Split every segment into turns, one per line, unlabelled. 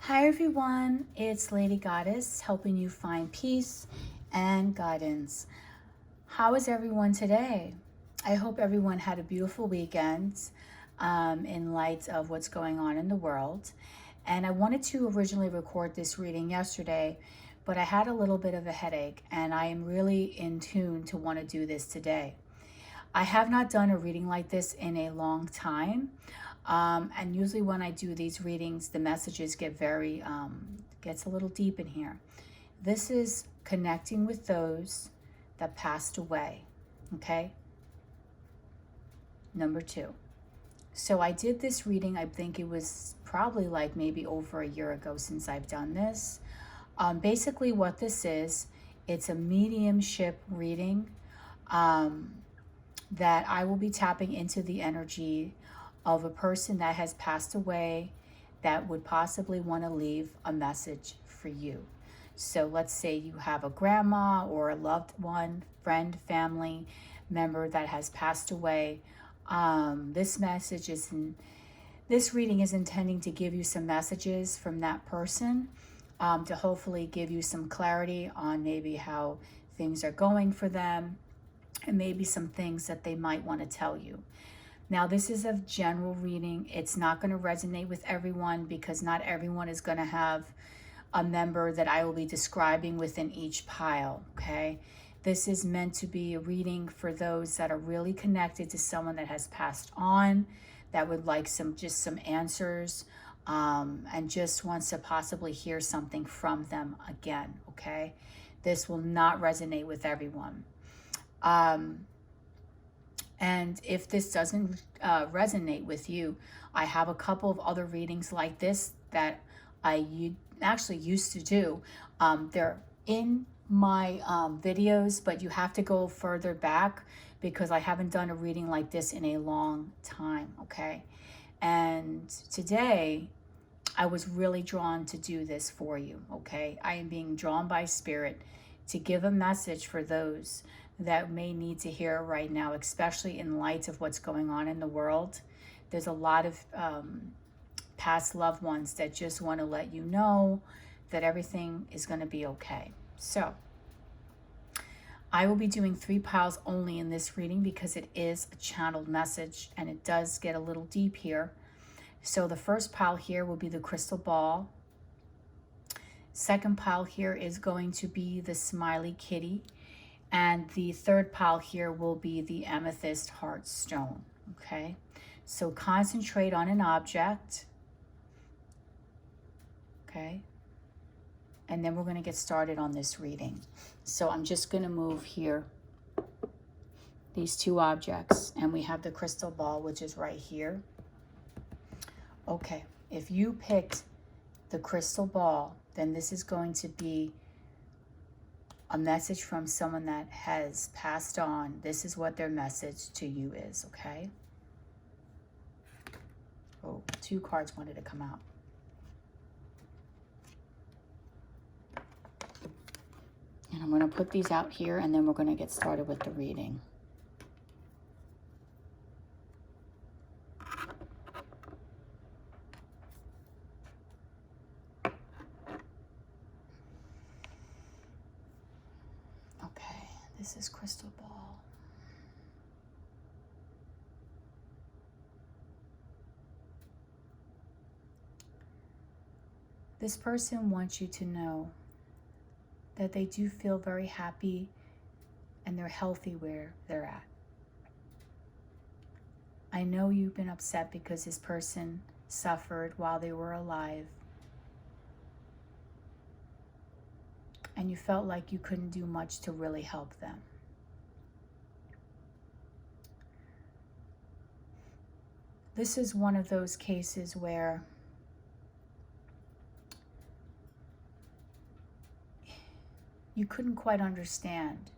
Hi everyone, it's Lady Goddess helping you find peace and guidance. How is everyone today? I hope everyone had a beautiful weekend in light of what's going on in the world. And I wanted to originally record this reading yesterday, but I had a little bit of a headache and I am really in tune to want to do this today. I have not done a reading like this in a long time. And usually when I do these readings, the messages get gets a little deep in here. This is connecting with those that passed away, okay? Number 2. So I did this reading, I think it was probably like maybe over a year ago since I've done this. Basically what this is, it's a mediumship reading that I will be tapping into the energy of a person that has passed away that would possibly want to leave a message for you. So let's say you have a grandma or a loved one, friend, family member that has passed away. This reading is intending to give you some messages from that person to hopefully give you some clarity on maybe how things are going for them and maybe some things that they might want to tell you. Now, this is a general reading. It's not going to resonate with everyone because not everyone is going to have a member that I will be describing within each pile, okay? This is meant to be a reading for those that are really connected to someone that has passed on, that would like some answers, and just wants to possibly hear something from them again, okay? This will not resonate with everyone. And if this doesn't resonate with you, I have a couple of other readings like this that I actually used to do. They're in my videos, but you have to go further back because I haven't done a reading like this in a long time, okay? And today, I was really drawn to do this for you, okay? I am being drawn by Spirit to give a message for those that may need to hear right now, especially in light of what's going on in the world. There's a lot of past loved ones that just want to let you know that everything is going to be okay. So I will be doing 3 piles only in this reading because it is a channeled message and it does get a little deep here. So the first pile here will be the crystal ball. Second pile here is going to be the smiley kitty. And the third pile here will be the amethyst heart stone, okay? So concentrate on an object, okay? And then we're going to get started on this reading. So I'm just going to move here these 2 objects, and we have the crystal ball, which is right here. Okay, if you picked the crystal ball, then this is going to be a message from someone that has passed on. This is what their message to you is, okay? Oh, 2 cards wanted to come out. And I'm going to put these out here, and then we're going to get started with the reading. Okay, this is crystal ball. This person wants you to know that they do feel very happy and they're healthy where they're at. I know you've been upset because this person suffered while they were alive, and you felt like you couldn't do much to really help them. This is one of those cases where you couldn't quite understand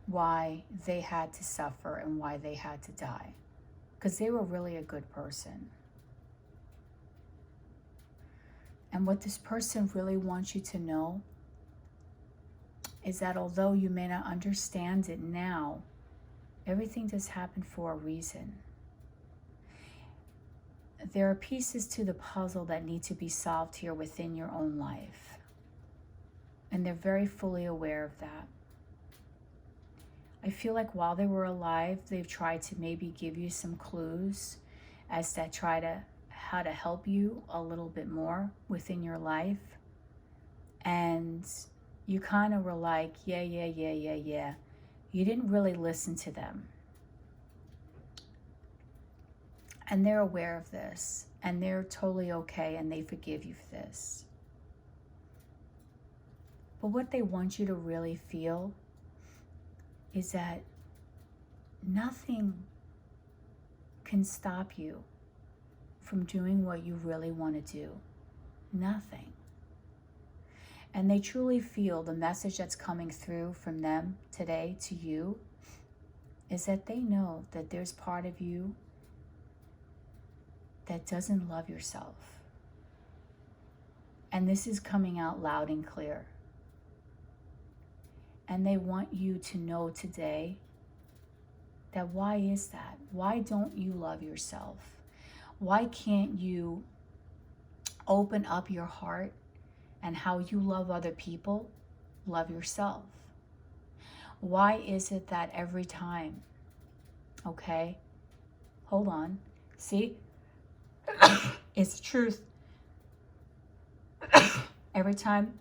why they had to suffer and why they had to die, because they were really a good person. And what this person really wants you to know is that although you may not understand it now, everything does happen for a reason. there are pieces to the puzzle that need to be solved here within your own life. And they're very fully aware of that. I feel like while they were alive, they've tried to maybe give you some clues as to how to help you a little bit more within your life. And you kind of were like, yeah. You didn't really listen to them. And they're aware of this, and they're totally okay, and they forgive you for this. But what they want you to really feel is that nothing can stop you from doing what you really want to do. Nothing. And they truly feel the message that's coming through from them today to you is that they know that there's part of you that doesn't love yourself. And this is coming out loud and clear. And they want you to know today that why is that? Why don't you love yourself? Why can't you open up your heart and how you love other people, love yourself? Why is it that every time, okay, hold on, see, it's the truth. Every time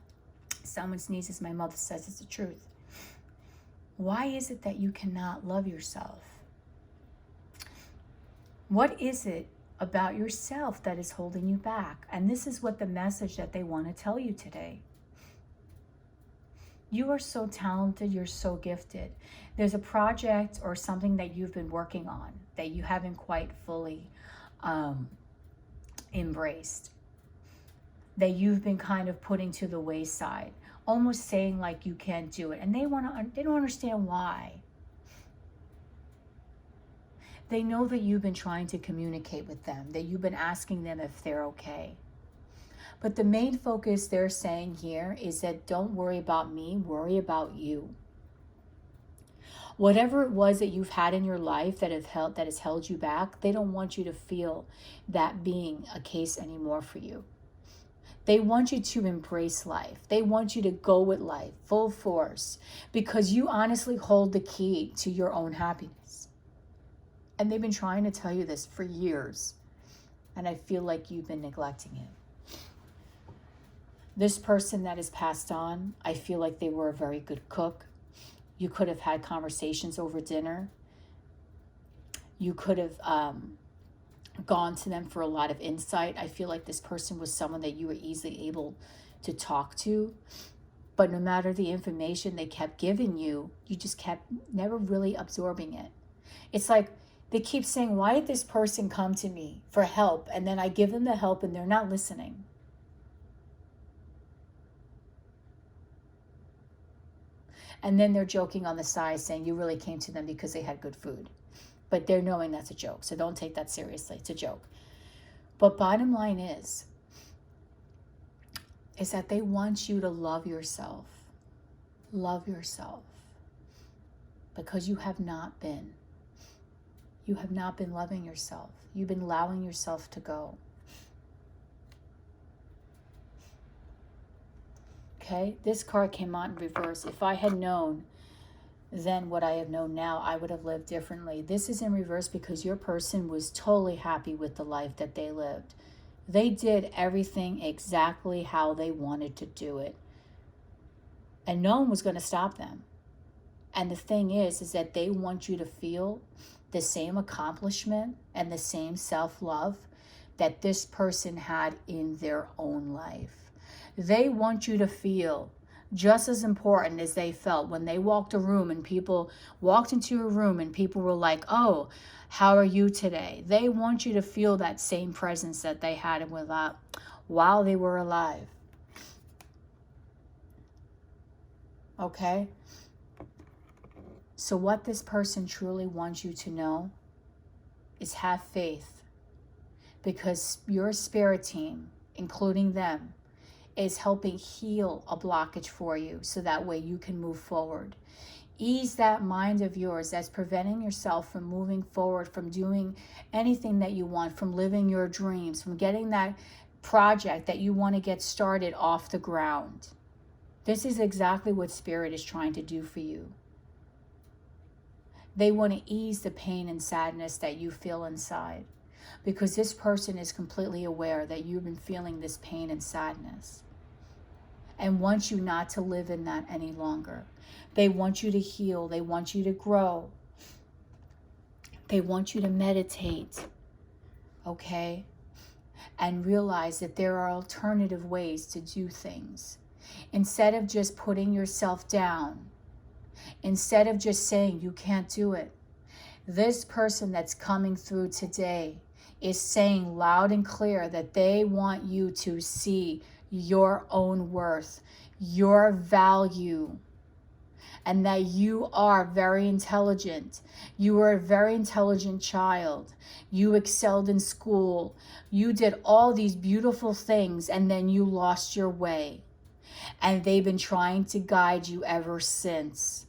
someone sneezes, my mother says it's the truth. Why is it that you cannot love yourself? What is it about yourself that is holding you back? And this is what the message that they want to tell you today. You are so talented, you're so gifted. There's a project or something that you've been working on that you haven't quite fully embraced, that you've been kind of putting to the wayside, almost saying like you can't do it. And they don't understand why. They know that you've been trying to communicate with them, that you've been asking them if they're okay. But the main focus they're saying here is that don't worry about me, worry about you. Whatever it was that you've had in your life that has held you back, they don't want you to feel that being a case anymore for you. They want you to embrace life. They want you to go with life full force because you honestly hold the key to your own happiness. And they've been trying to tell you this for years. And I feel like you've been neglecting it. This person that has passed on, I feel like they were a very good cook. You could have had conversations over dinner. You could have gone to them for a lot of insight. I feel like this person was someone that you were easily able to talk to. But no matter the information they kept giving you, you just kept never really absorbing it. It's like they keep saying, why did this person come to me for help? And then I give them the help and they're not listening. And then they're joking on the side saying you really came to them because they had good food. But they're knowing that's a joke. So don't take that seriously. It's a joke. But bottom line is that they want you to love yourself. Love yourself. Because you have not been. You have not been loving yourself. You've been allowing yourself to go. Okay, this card came out in reverse. If I had known then what I have known now, I would have lived differently. This is in reverse because your person was totally happy with the life that they lived. They did everything exactly how they wanted to do it. And no one was going to stop them. And the thing is that they want you to feel the same accomplishment and the same self-love that this person had in their own life. They want you to feel just as important as they felt when they walked into a room and people were like, oh, how are you today? They want you to feel that same presence that they had while they were alive. Okay? So what this person truly wants you to know is have faith, because your spirit team, including them, is helping heal a blockage for you so that way you can move forward. Ease that mind of yours that's preventing yourself from moving forward, from doing anything that you want, from living your dreams, from getting that project that you want to get started off the ground. This is exactly what Spirit is trying to do for you. They want to ease the pain and sadness that you feel inside, because this person is completely aware that you've been feeling this pain and sadness and wants you not to live in that any longer. They want you to heal. They want you to grow. They want you to meditate, okay? And realize that there are alternative ways to do things. Instead of just putting yourself down, instead of just saying you can't do it, this person that's coming through today is saying loud and clear that they want you to see your own worth, your value, and that you are very intelligent. You were a very intelligent child. You excelled in school. You did all these beautiful things, and then you lost your way. And they've been trying to guide you ever since.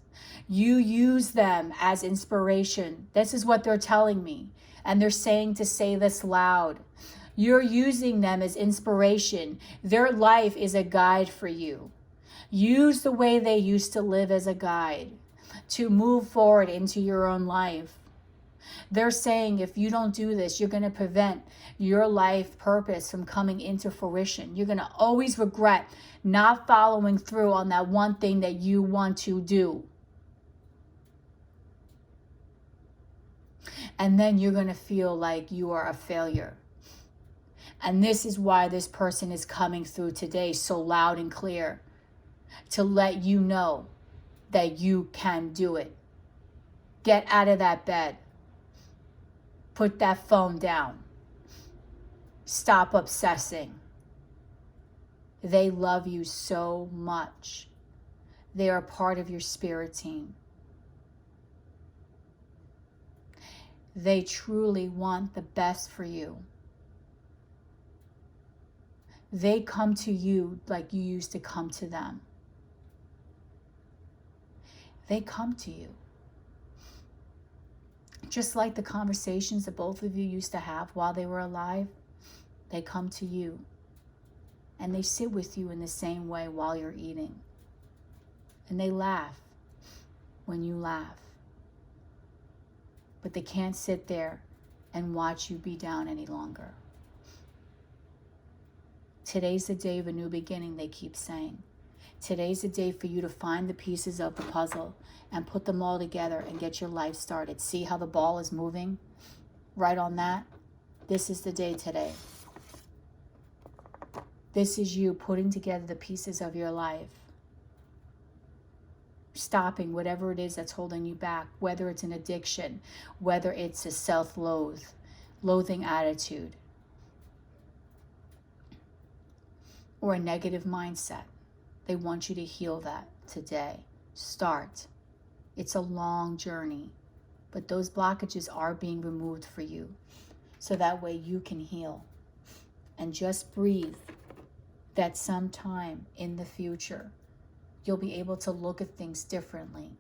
You use them as inspiration. This is what they're telling me. And they're saying to say this loud. You're using them as inspiration. Their life is a guide for you. Use the way they used to live as a guide to move forward into your own life. They're saying if you don't do this, you're going to prevent your life purpose from coming into fruition. You're going to always regret not following through on that one thing that you want to do. And then you're going to feel like you are a failure. And this is why this person is coming through today so loud and clear, to let you know that you can do it. Get out of that bed. Put that phone down. Stop obsessing. They love you so much. They are part of your spirit team. They truly want the best for you. They come to you like you used to come to them. They come to you. Just like the conversations that both of you used to have while they were alive, they come to you. And they sit with you in the same way while you're eating. And they laugh when you laugh. But they can't sit there and watch you be down any longer. Today's the day of a new beginning, they keep saying. Today's the day for you to find the pieces of the puzzle and put them all together and get your life started. See how the ball is moving? Right on that? This is the day today. This is you putting together the pieces of your life. Stopping whatever it is that's holding you back, whether it's an addiction, whether it's a self-loathing attitude, or a negative mindset. They want you to heal that today. Start. It's a long journey, but those blockages are being removed for you, so that way you can heal. And just breathe that sometime in the future, you'll be able to look at things differently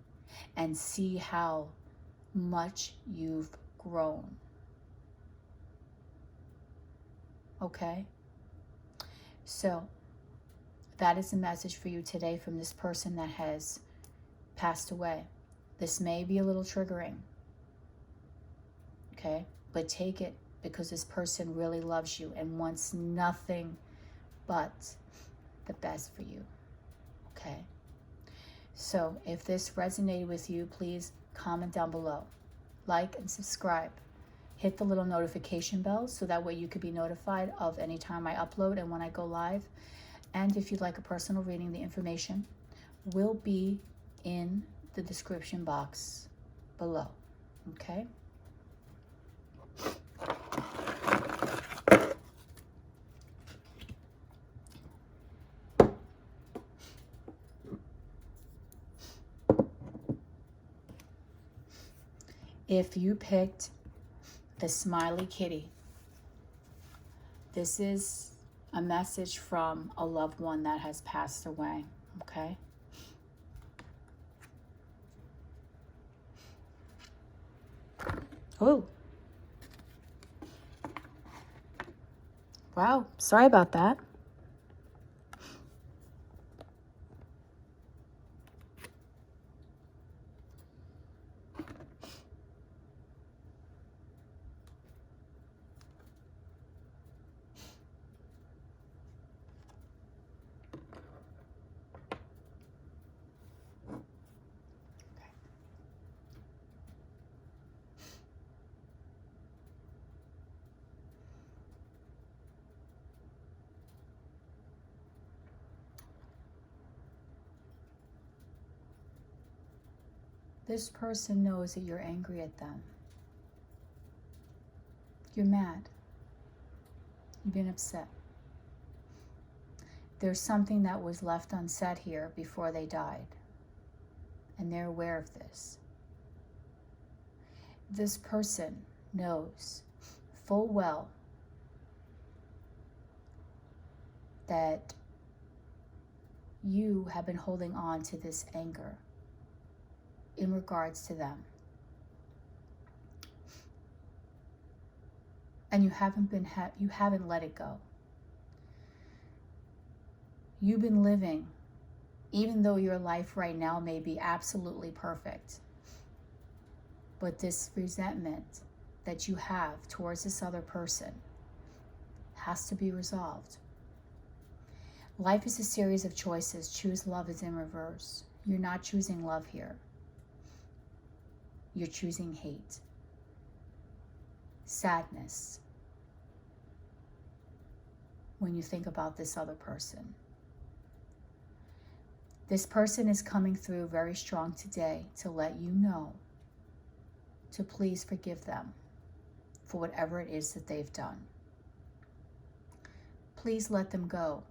and see how much you've grown. Okay? So, that is a message for you today from this person that has passed away. This may be a little triggering. Okay? But take it, because this person really loves you and wants nothing but the best for you. Okay? So if this resonated with you, please comment down below. Like and subscribe. Hit the little notification bell so that way you could be notified of any time I upload and when I go live. And if you'd like a personal reading, the information will be in the description box below. Okay? If you picked the smiley kitty, this is a message from a loved one that has passed away, okay? Oh, wow. Sorry about that. This person knows that you're angry at them. You're mad. You've been upset. There's something that was left unsaid here before they died, and they're aware of this. This person knows full well that you have been holding on to this anger in regards to them. And you haven't let it go. You've been living, even though your life right now may be absolutely perfect, but this resentment that you have towards this other person has to be resolved. Life is a series of choices. Choose love is in reverse. You're not choosing love here. You're choosing hate, sadness, when you think about this other person. This person is coming through very strong today to let you know to please forgive them for whatever it is that they've done. Please let them go.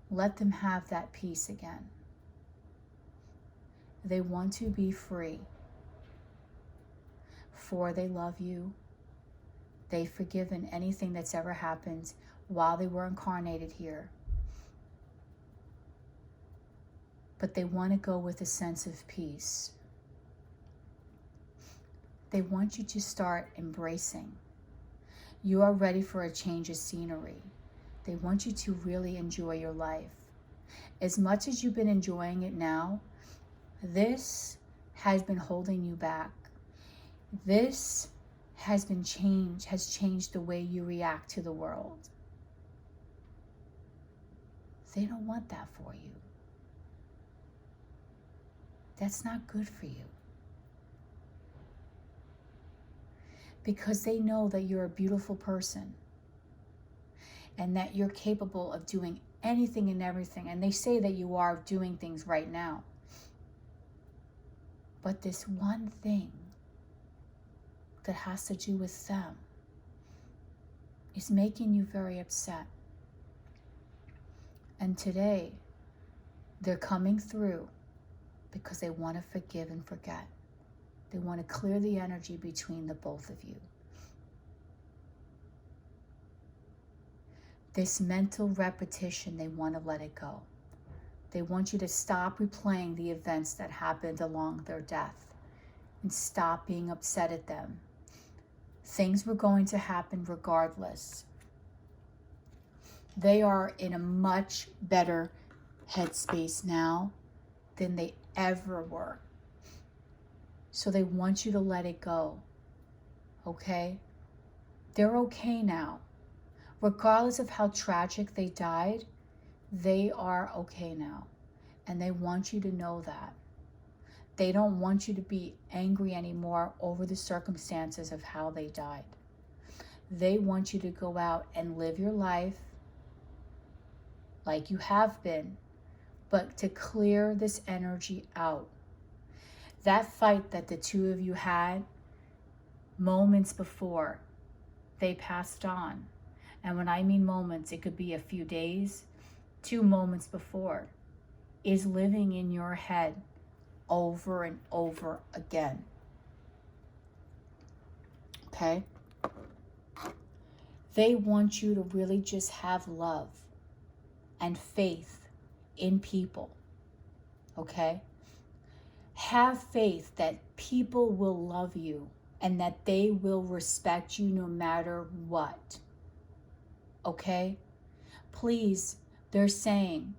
Let them have that peace again. They want to be free, for they love you. They've forgiven anything that's ever happened while they were incarnated here. But they want to go with a sense of peace. They want you to start embracing. You are ready for a change of scenery. They want you to really enjoy your life. As much as you've been enjoying it now, this has been holding you back. This has changed the way you react to the world. They don't want that for you. That's not good for you. Because they know that you're a beautiful person and that you're capable of doing anything and everything. And they say that you are doing things right now. But this one thing that has to do with them is making you very upset. And today, they're coming through because they want to forgive and forget. They want to clear the energy between the both of you. This mental repetition, they want to let it go. They want you to stop replaying the events that happened along their death and stop being upset at them. Things were going to happen regardless. They are in a much better headspace now than they ever were. So they want you to let it go. Okay? They're okay now. Regardless of how tragic they died, they are okay now. And they want you to know that. They don't want you to be angry anymore over the circumstances of how they died. They want you to go out and live your life like you have been, but to clear this energy out. That fight that the two of you had moments before they passed on, and when I mean moments, it could be a few days, 2 moments before, is living in your head over and over again. Okay? They want you to really just have love and faith in people. Okay? Have faith that people will love you and that they will respect you no matter what. Okay? Please, they're saying,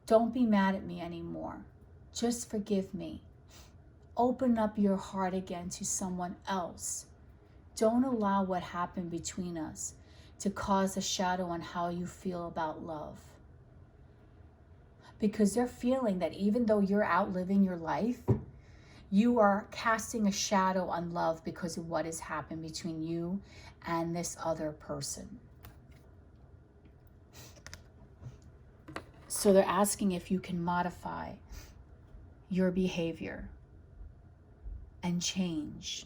don't be mad at me anymore. Just forgive me. Open up your heart again to someone else. Don't allow what happened between us to cause a shadow on how you feel about love. Because they're feeling that even though you're out living your life, you are casting a shadow on love because of what has happened between you and this other person. So they're asking if you can modify your behavior and change.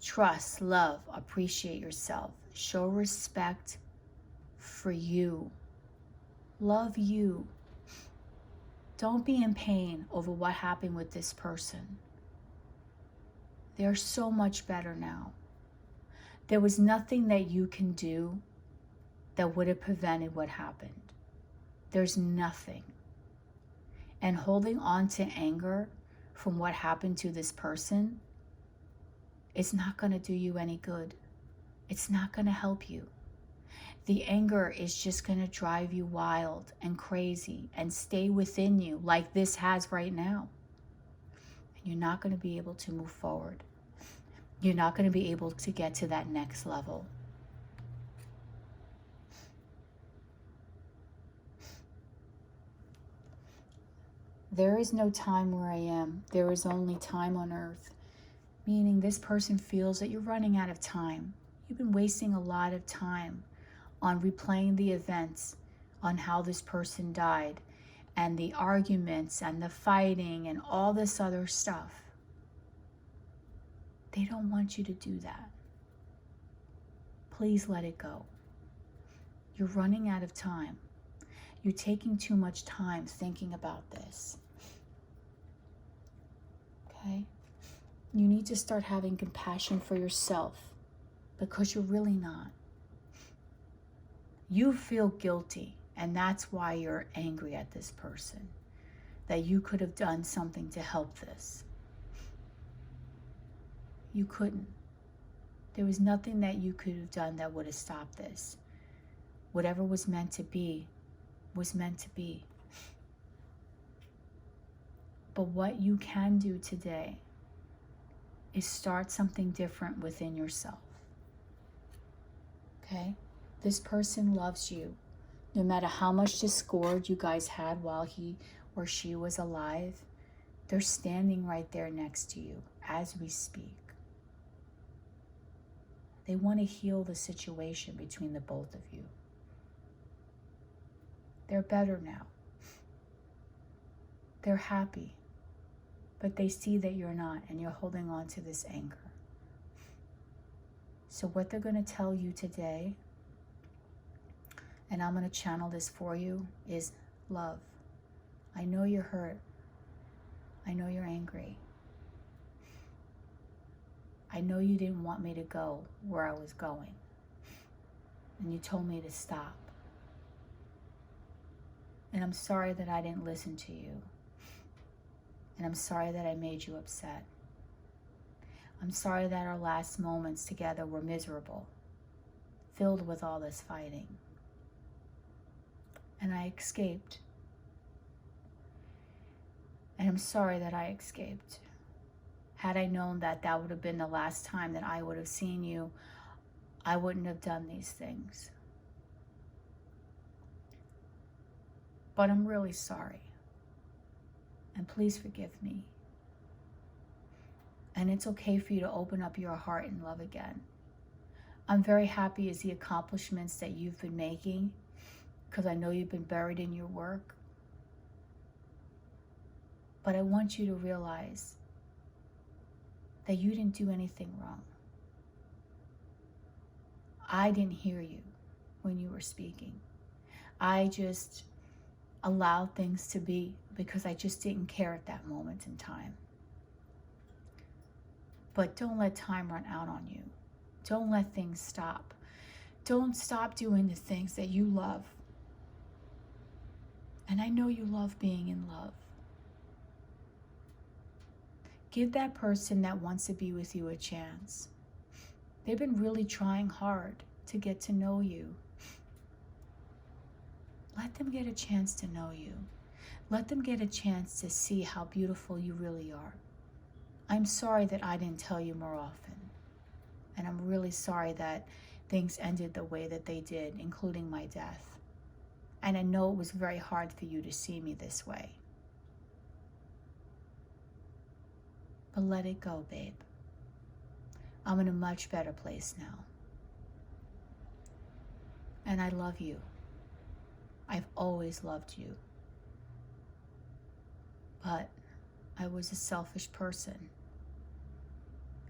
Trust, love, appreciate yourself. Show respect for you. Love you. Don't be in pain over what happened with this person. They're so much better now. There was nothing that you can do that would have prevented what happened. There's nothing. And holding on to anger from what happened to this person, it's not going to do you any good. It's not going to help you. The anger is just going to drive you wild and crazy and stay within you like this has right now. And you're not going to be able to move forward. You're not going to be able to get to that next level. There is no time where I am. There is only time on earth. Meaning this person feels that you're running out of time. You've been wasting a lot of time on replaying the events, on how this person died, and the arguments and the fighting and all this other stuff. They don't want you to do that. Please let it go. You're running out of time. You're taking too much time thinking about this. Okay? You need to start having compassion for yourself because you're really not. You feel guilty, and that's why you're angry at this person, that you could have done something to help this. You couldn't. There was nothing that you could have done that would have stopped this. Whatever was meant to be was meant to be. But what you can do today is start something different within yourself. Okay? This person loves you. No matter how much discord you guys had while he or she was alive, they're standing right there next to you as we speak. They want to heal the situation between the both of you. They're better now. They're happy. But they see that you're not, and you're holding on to this anger. So what they're going to tell you today, and I'm going to channel this for you, is love. I know you're hurt. I know you're angry. I know you didn't want me to go where I was going. And you told me to stop. And I'm sorry that I didn't listen to you. And I'm sorry that I made you upset. I'm sorry that our last moments together were miserable, filled with all this fighting. And I escaped. And I'm sorry that I escaped. Had I known that that would have been the last time that I would have seen you, I wouldn't have done these things. But I'm really sorry. And please forgive me. And it's okay for you to open up your heart and love again. I'm very happy as the accomplishments that you've been making, because I know you've been buried in your work. But I want you to realize that you didn't do anything wrong. I didn't hear you when you were speaking. I just allowed things to be because I just didn't care at that moment in time. But don't let time run out on you. Don't let things stop. Don't stop doing the things that you love. And I know you love being in love. Give that person that wants to be with you a chance. They've been really trying hard to get to know you. Let them get a chance to know you. Let them get a chance to see how beautiful you really are. I'm sorry that I didn't tell you more often. And I'm really sorry that things ended the way that they did, including my death. And I know it was very hard for you to see me this way. But let it go, babe. I'm in a much better place now. And I love you. I've always loved you. But I was a selfish person.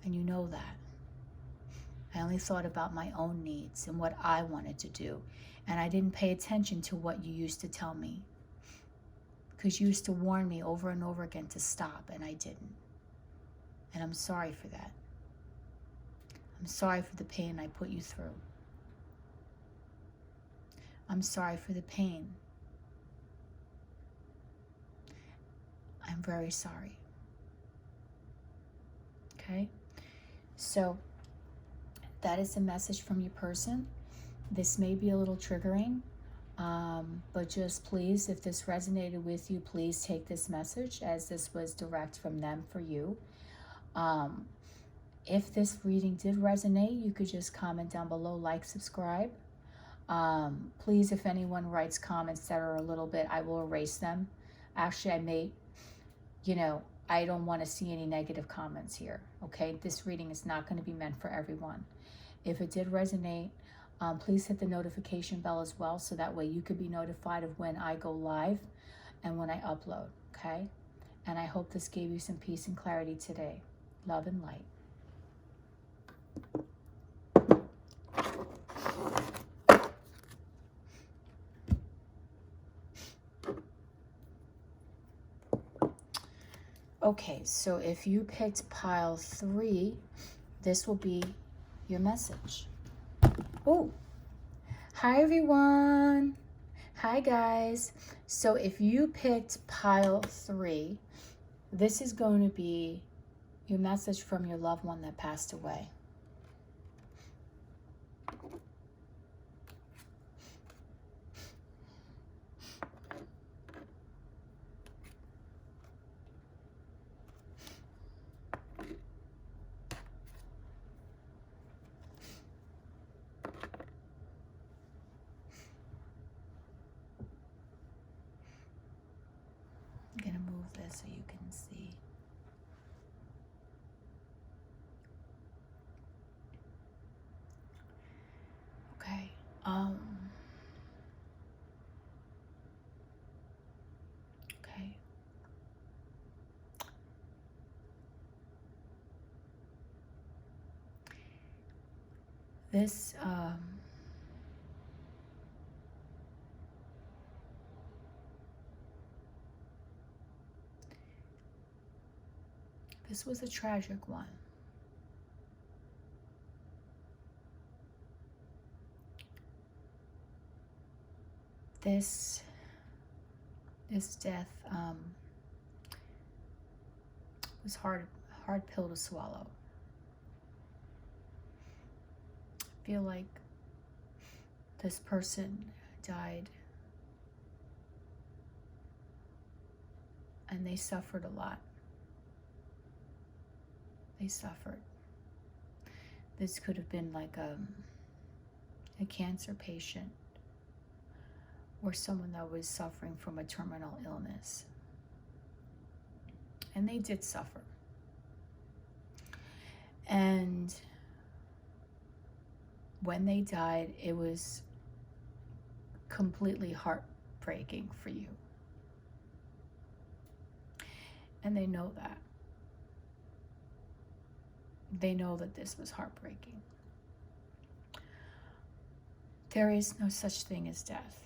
And you know that. I only thought about my own needs and what I wanted to do. And I didn't pay attention to what you used to tell me. Because you used to warn me over and over again to stop, and I didn't. And I'm sorry for that. I'm sorry for the pain I put you through. I'm sorry for the pain. I'm very sorry. Okay? So, that is the message from your person. This may be a little triggering, but just please, if this resonated with you, please take this message as this was direct from them for you. If this reading did resonate, you could just comment down below, like, subscribe. Please, if anyone writes comments that are a little bit, I will erase them. Actually, I may, I don't want to see any negative comments here, okay? This reading is not going to be meant for everyone. If it did resonate, please hit the notification bell as well, so that way you could be notified of when I go live and when I upload, okay? And I hope this gave you some peace and clarity today. Love and light. Okay, so if you picked pile 3, this will be your message. Oh, hi everyone. Hi guys. So if you picked pile 3, this is going to be your message from your loved one that passed away. I'm going to move this so you can see. Okay. Okay. This this was a tragic one. This death was hard pill to swallow. I feel like this person died and they suffered a lot. They suffered. This could have been like a cancer patient or someone that was suffering from a terminal illness. And they did suffer. And when they died, it was completely heartbreaking for you. And they know that. They know that this was heartbreaking. There is no such thing as death.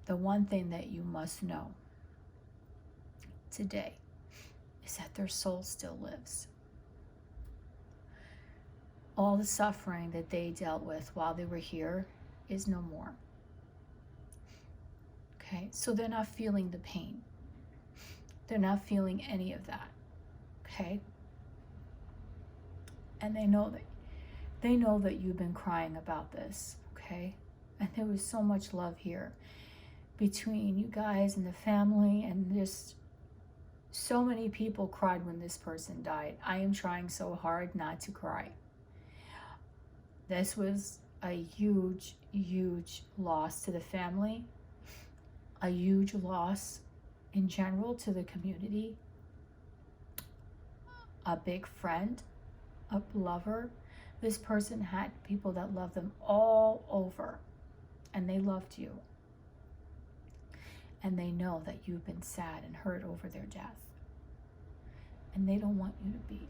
The one thing that you must know today is that their soul still lives. All the suffering that they dealt with while they were here is no more. Okay, so they're not feeling the pain. They're not feeling any of that. Okay, And they know that you've been crying about this, okay? And there was so much love here between you guys and the family, and just so many people cried when this person died. I am trying so hard not to cry. This was a huge, huge loss to the family, a huge loss in general to the community, a big friend, a lover. This person had people that loved them all over, and they loved you. And they know that you've been sad and hurt over their death. And they don't want you to be.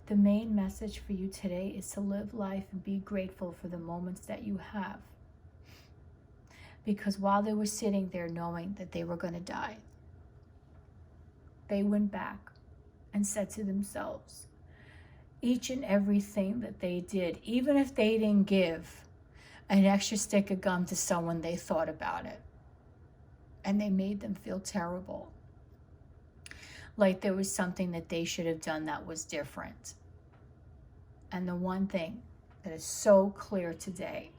The main message for you today is to live life and be grateful for the moments that you have. Because while they were sitting there knowing that they were going to die, they went back and said to themselves, each and everything that they did, even if they didn't give an extra stick of gum to someone, they thought about it. And they made them feel terrible. Like there was something that they should have done that was different. And the one thing that is so clear today,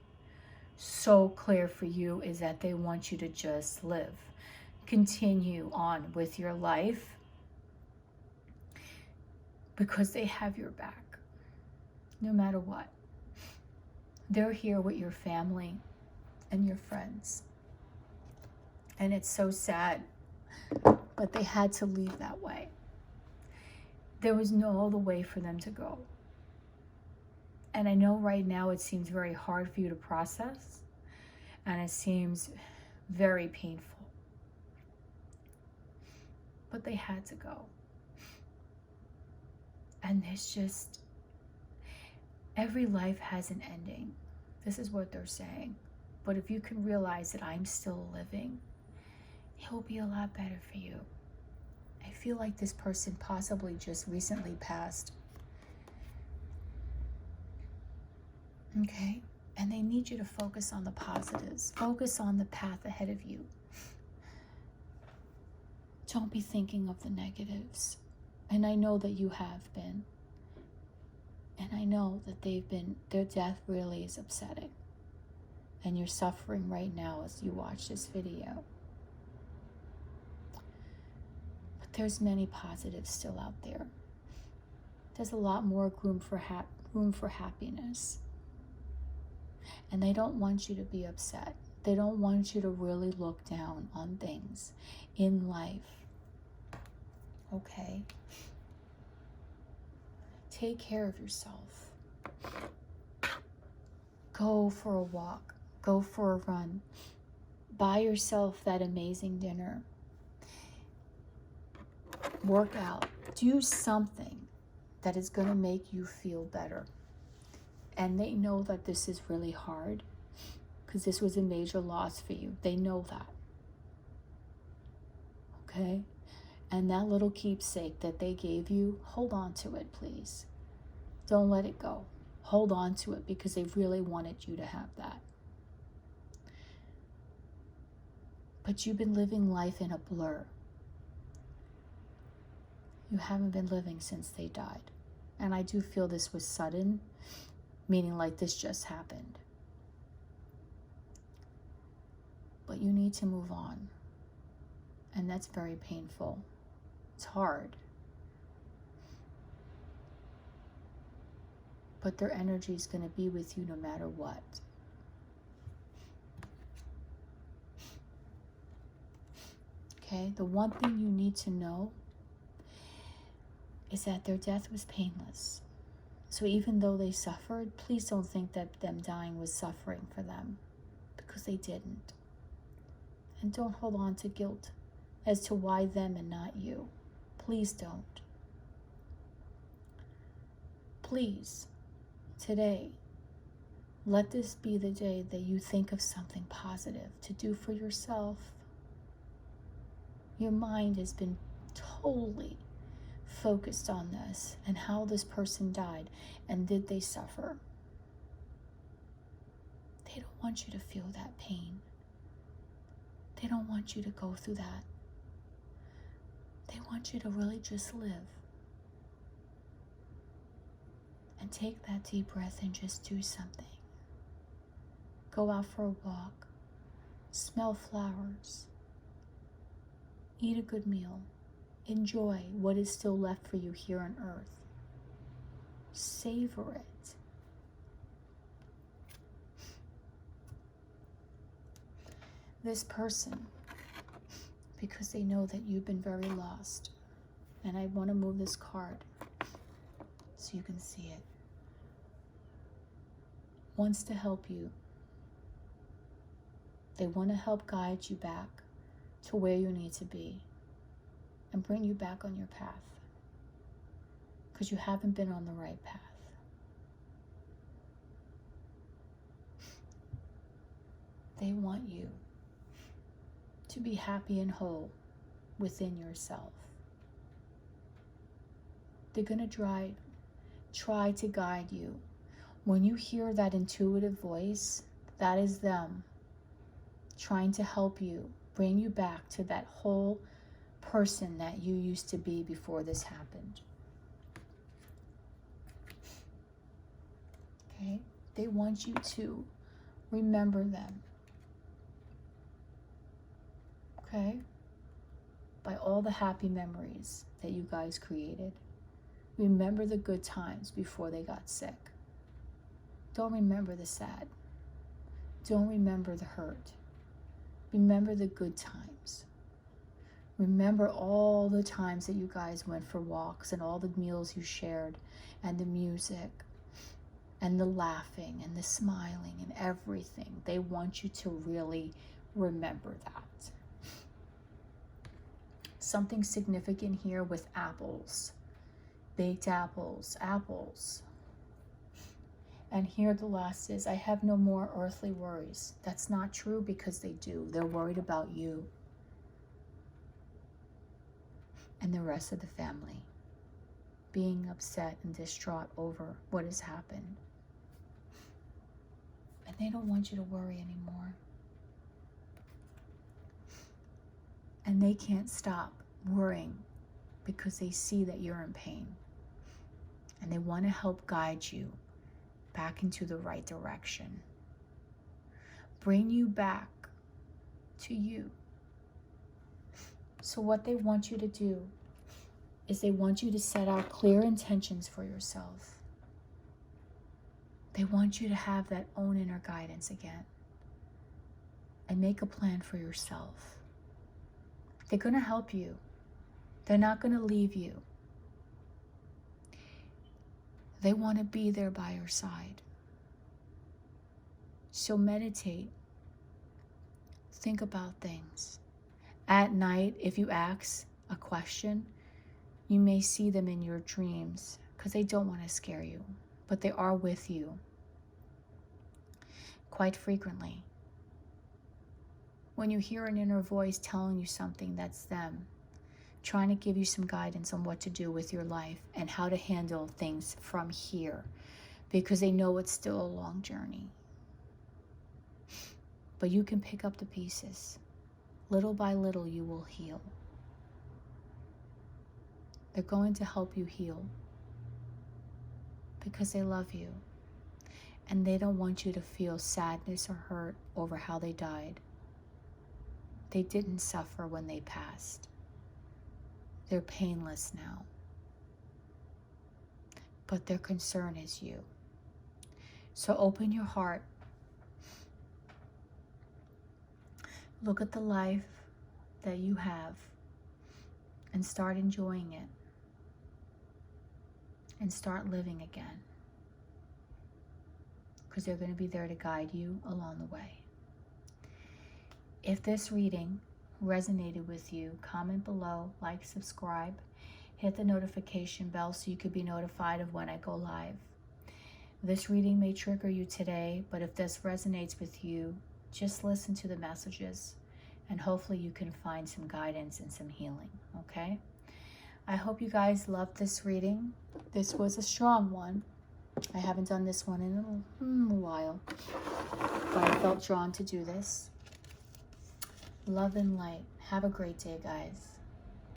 so clear for you, is that they want you to just live. Continue on with your life because they have your back, no matter what. They're here with your family and your friends. And it's so sad, but they had to leave that way. There was no other way for them to go. And I know right now it seems very hard for you to process, and it seems very painful. But they had to go. And there's just, every life has an ending. This is what they're saying. But if you can realize that I'm still living, it will be a lot better for you. I feel like this person possibly just recently passed. Okay? And they need you to focus on the positives. Focus on the path ahead of you. Don't be thinking of the negatives. And I know that you have been. And I know that their death really is upsetting. And you're suffering right now as you watch this video. But there's many positives still out there. There's a lot more room for happiness. And they don't want you to be upset. They don't want you to really look down on things in life. Okay? Take care of yourself. Go for a walk. Go for a run. Buy yourself that amazing dinner. Work out. Do something that is going to make you feel better. And they know that this is really hard because this was a major loss for you. They know that. Okay? And that little keepsake that they gave you, hold on to it, please. Don't let it go. Hold on to it because they really wanted you to have that. But you've been living life in a blur. You haven't been living since they died. And I do feel this was sudden, meaning like this just happened. But you need to move on. And that's very painful. It's hard. But their energy is going to be with you no matter what. Okay? The one thing you need to know is that their death was painless. So even though they suffered, please don't think that them dying was suffering for them, because they didn't. And don't hold on to guilt as to why them and not you. Please don't. Please, today, let this be the day that you think of something positive to do for yourself. Your mind has been totally focused on this and how this person died and did they suffer. They don't want you to feel that pain. They don't want you to go through that. They want you to really just live. And take that deep breath and just do something. Go out for a walk. Smell flowers. Eat a good meal. Enjoy what is still left for you here on earth. Savor it. This person, because they know that you've been very lost, and I want to move this card so you can see it, wants to help you. They want to help guide you back to where you need to be and bring you back on your path, because you haven't been on the right path. They want you to be happy and whole within yourself. They're going to try to guide you. When you hear that intuitive voice, that is them trying to help you, bring you back to that whole person that you used to be before this happened. Okay? They want you to remember them. Okay? By all the happy memories that you guys created. Remember the good times before they got sick. Don't remember the sad. Don't remember the hurt. Remember the good times. Remember all the times that you guys went for walks and all the meals you shared and the music and the laughing and the smiling and everything. They want you to really remember that. Something significant here with apples. Baked apples, apples. And here the last is, I have no more earthly worries. That's not true, because they do. They're worried about you and the rest of the family, being upset and distraught over what has happened. And they don't want you to worry anymore. And they can't stop worrying because they see that you're in pain. And they want to help guide you back into the right direction. Bring you back to you. So what they want you to do is they want you to set out clear intentions for yourself. They want you to have that own inner guidance again. And make a plan for yourself. They're going to help you. They're not going to leave you. They want to be there by your side. So meditate. Think about things. At night, if you ask a question, you may see them in your dreams because they don't want to scare you, but they are with you quite frequently. When you hear an inner voice telling you something, that's them trying to give you some guidance on what to do with your life and how to handle things from here, because they know it's still a long journey. But you can pick up the pieces. Little by little, you will heal. They're going to help you heal because they love you. And they don't want you to feel sadness or hurt over how they died. They didn't suffer when they passed. They're painless now. But their concern is you. So open your heart. Look at the life that you have and start enjoying it. And start living again. Because they're going to be there to guide you along the way. If this reading resonated with you, comment below, like, subscribe, hit the notification bell so you could be notified of when I go live. This reading may trigger you today, but if this resonates with you, just listen to the messages and hopefully you can find some guidance and some healing, okay? I hope you guys loved this reading. This was a strong one. I haven't done this one in a while, but I felt drawn to do this. Love and light. Have a great day, guys.